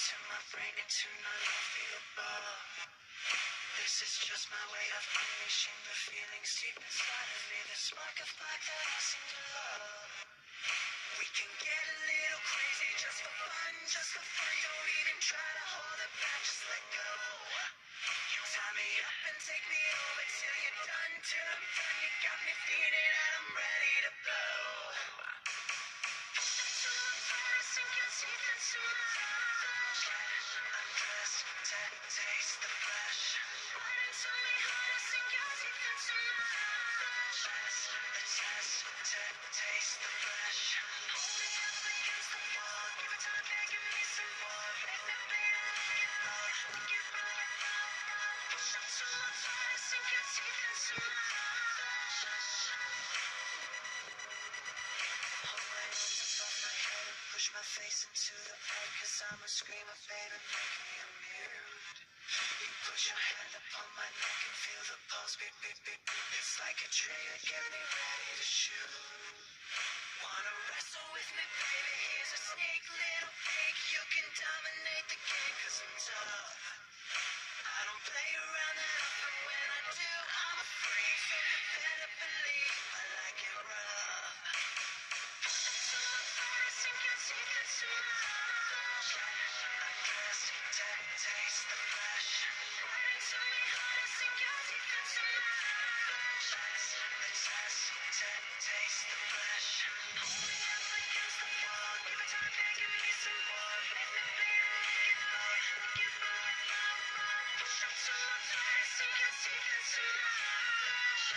into my brain, into non-feel. This is just my way of unleashing the feelings deep inside of me. The spark of black that I seem to love. We can get a little crazy just for fun, just for fun. Don't even try to hold it back, just let go. You tie me up and take me over till you're done, till I'm done. You got me feeling and I'm ready to blow. So I'm trying to sink your teeth into my flesh. Undress, taste the flesh. Right into me, how to sink your teeth into my flesh. Taste the flesh. Hold me up against the wall. Give it time, begging me some more. Make me bleed and look it raw. Push up to my fire, sink your teeth into my flesh. Hold my arms above my head and push my face into the bed. Cause I'm a screamer, baby, make me immune. You put your hand upon my neck and feel the pulse beat, beat, beat, beat. It's like a trigger, get me ready to shoot. Wanna wrestle with me, baby? Here's a sneak, little peek. You can dominate the game, cause I'm tough. I don't play around that often. When I do, I'm a freak. So you better believe I like it rough. So I'm trying to sink your teeth into my flesh. Undress, taste the flesh. Right into me, how to sink your teeth into my flesh. Taste the flesh. Hold me up against the wall. Give it time, begging me some more. Make me bleed and make it raw. Push up to my fire, sink your teeth into my flesh.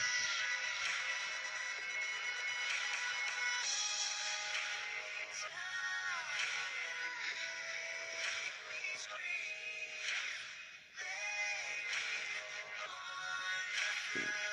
Scream, lay on the floor.